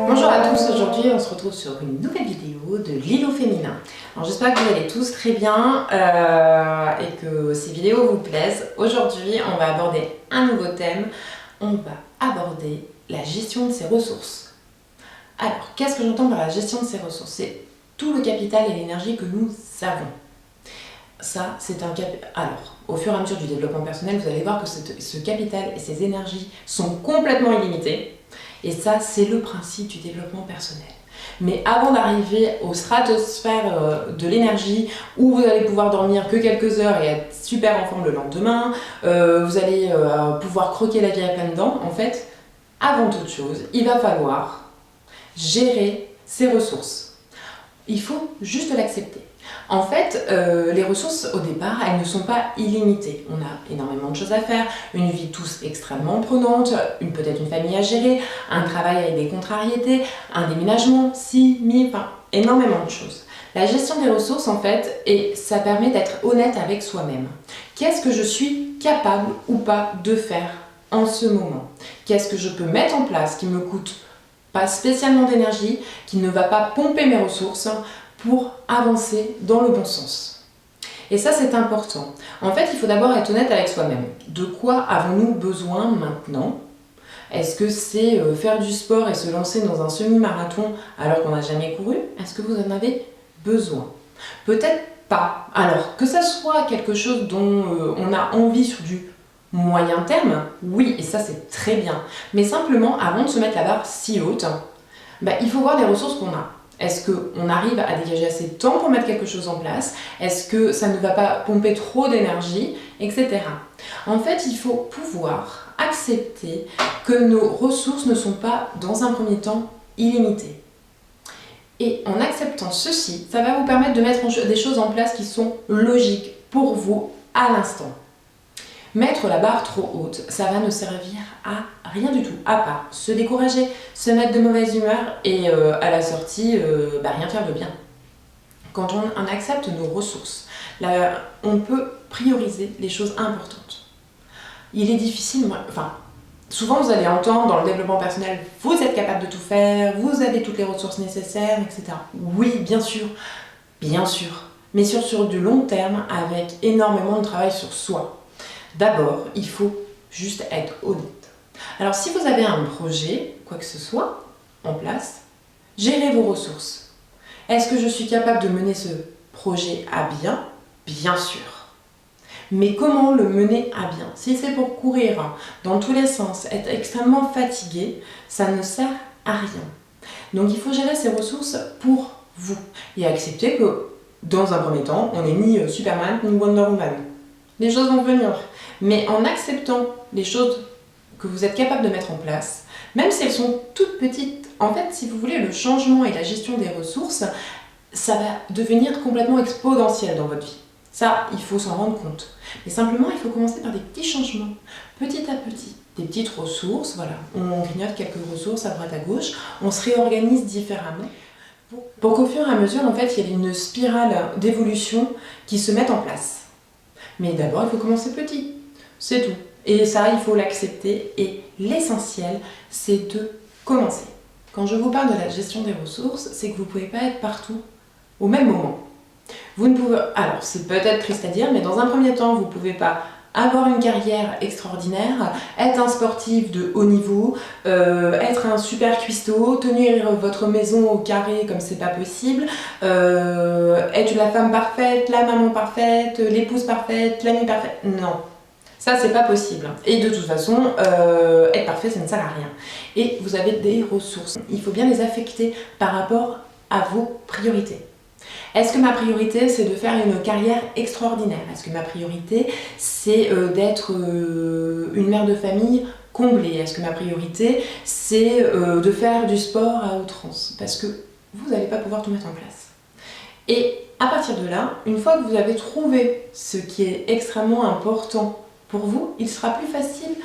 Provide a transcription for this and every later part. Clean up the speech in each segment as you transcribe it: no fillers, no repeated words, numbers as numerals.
Bonjour à tous, aujourd'hui on se retrouve sur une nouvelle vidéo de Lilo Féminin. Alors j'espère que vous allez tous très bien et que ces vidéos vous plaisent. Aujourd'hui on va aborder un nouveau thème, on va aborder la gestion de ses ressources. Alors qu'est-ce que j'entends par la gestion de ses ressources? C'est tout le capital et l'énergie que nous avons. Ça, c'est un capital. Alors, au fur et à mesure du développement personnel, vous allez voir que ce capital et ces énergies sont complètement illimités. Et ça, c'est le principe du développement personnel. Mais avant d'arriver aux stratosphères de l'énergie, où vous allez pouvoir dormir que quelques heures et être super en forme le lendemain, vous allez pouvoir croquer la vie à pleines dents, en fait, avant toute chose, il va falloir gérer ses ressources. Il faut juste l'accepter. En fait, les ressources au départ, elles ne sont pas illimitées. On a énormément de choses à faire, une vie tous extrêmement prenante, peut-être une famille à gérer, un travail avec des contrariétés, un déménagement, enfin, énormément de choses. La gestion des ressources, en fait, et ça permet d'être honnête avec soi-même. Qu'est-ce que je suis capable ou pas de faire en ce moment? Qu'est-ce que je peux mettre en place qui me coûte pas spécialement d'énergie, qui ne va pas pomper mes ressources pour avancer dans le bon sens. Et ça, c'est important. En fait, il faut d'abord être honnête avec soi-même. De quoi avons-nous besoin maintenant? Est-ce que c'est faire du sport et se lancer dans un semi-marathon alors qu'on n'a jamais couru? Est-ce que vous en avez besoin? Peut-être pas. Alors, que ça soit quelque chose dont on a envie sur du moyen terme, oui, et ça c'est très bien. Mais simplement, avant de se mettre la barre si haute, il faut voir les ressources qu'on a. Est-ce qu'on arrive à dégager assez de temps pour mettre quelque chose en place? Est-ce que ça ne va pas pomper trop d'énergie, etc. En fait, il faut pouvoir accepter que nos ressources ne sont pas, dans un premier temps, illimitées. Et en acceptant ceci, ça va vous permettre de mettre des choses en place qui sont logiques pour vous à l'instant. Mettre la barre trop haute, ça va ne servir à rien du tout, à part se décourager, se mettre de mauvaise humeur et à la sortie, rien faire de bien. Quand on accepte nos ressources, là, on peut prioriser les choses importantes. Il est difficile, souvent vous allez entendre dans le développement personnel, vous êtes capable de tout faire, vous avez toutes les ressources nécessaires, etc. Oui, bien sûr, mais sur du long terme avec énormément de travail sur soi. D'abord, il faut juste être honnête. Alors si vous avez un projet, quoi que ce soit, en place, gérez vos ressources. Est-ce que je suis capable de mener ce projet à bien? Bien sûr. Mais comment le mener à bien? Si c'est pour courir dans tous les sens, être extrêmement fatigué, ça ne sert à rien. Donc il faut gérer ses ressources pour vous et accepter que, dans un premier temps, on n'est ni Superman ni Wonder Woman. Les choses vont venir. Mais en acceptant les choses que vous êtes capable de mettre en place, même si elles sont toutes petites, en fait, si vous voulez, le changement et la gestion des ressources, ça va devenir complètement exponentiel dans votre vie. Ça, il faut s'en rendre compte. Mais simplement, il faut commencer par des petits changements, petit à petit. Des petites ressources, voilà. On grignote quelques ressources à droite à gauche, on se réorganise différemment. Pour qu'au fur et à mesure, en fait, il y ait une spirale d'évolution qui se mette en place. Mais d'abord, il faut commencer petit. C'est tout. Et ça, il faut l'accepter. Et l'essentiel, c'est de commencer. Quand je vous parle de la gestion des ressources, c'est que vous ne pouvez pas être partout au même moment. Vous ne pouvez... Alors, c'est peut-être triste à dire, mais dans un premier temps, vous ne pouvez pas avoir une carrière extraordinaire, être un sportif de haut niveau, être un super cuistot, tenir votre maison au carré comme c'est pas possible, être la femme parfaite, la maman parfaite, l'épouse parfaite, l'amie parfaite. Non, ça c'est pas possible. Et de toute façon, être parfait ça ne sert à rien. Et vous avez des ressources. Il faut bien les affecter par rapport à vos priorités. Est-ce que ma priorité, c'est de faire une carrière extraordinaire? Est-ce que ma priorité, c'est d'être une mère de famille comblée? Est-ce que ma priorité, c'est de faire du sport à outrance? Parce que vous n'allez pas pouvoir tout mettre en place. Et à partir de là, une fois que vous avez trouvé ce qui est extrêmement important pour vous, il sera plus facile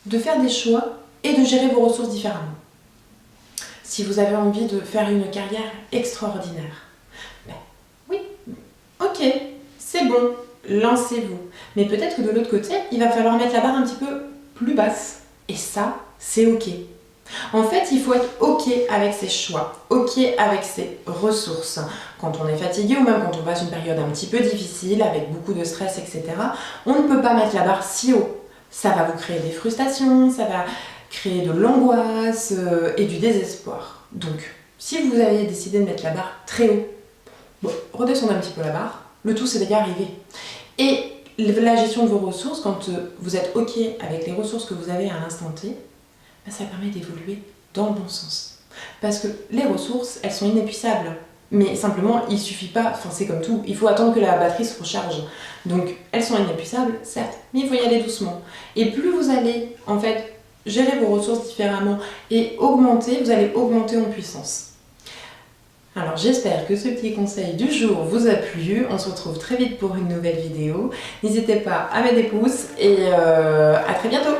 de faire des choix et de gérer vos ressources différemment. Si vous avez envie de faire une carrière extraordinaire, ok, c'est bon, lancez-vous. Mais peut-être que de l'autre côté, il va falloir mettre la barre un petit peu plus basse. Et ça, c'est ok. En fait, il faut être OK avec ses choix, OK avec ses ressources. Quand on est fatigué ou même quand on passe une période un petit peu difficile, avec beaucoup de stress, etc., on ne peut pas mettre la barre si haut. Ça va vous créer des frustrations, ça va créer de l'angoisse et du désespoir. Donc, si vous avez décidé de mettre la barre très haut, bon, redescendez un petit peu la barre. Le tout, c'est d'y arriver. Et la gestion de vos ressources, quand vous êtes OK avec les ressources que vous avez à l'instant T, ça permet d'évoluer dans le bon sens. Parce que les ressources, elles sont inépuisables. Mais simplement, il suffit pas, enfin c'est comme tout, il faut attendre que la batterie se recharge. Donc elles sont inépuisables, certes, mais il faut y aller doucement. Et plus vous allez en fait gérer vos ressources différemment et augmenter, vous allez augmenter en puissance. Alors j'espère que ce petit conseil du jour vous a plu. On se retrouve très vite pour une nouvelle vidéo. N'hésitez pas à mettre des pouces et à très bientôt.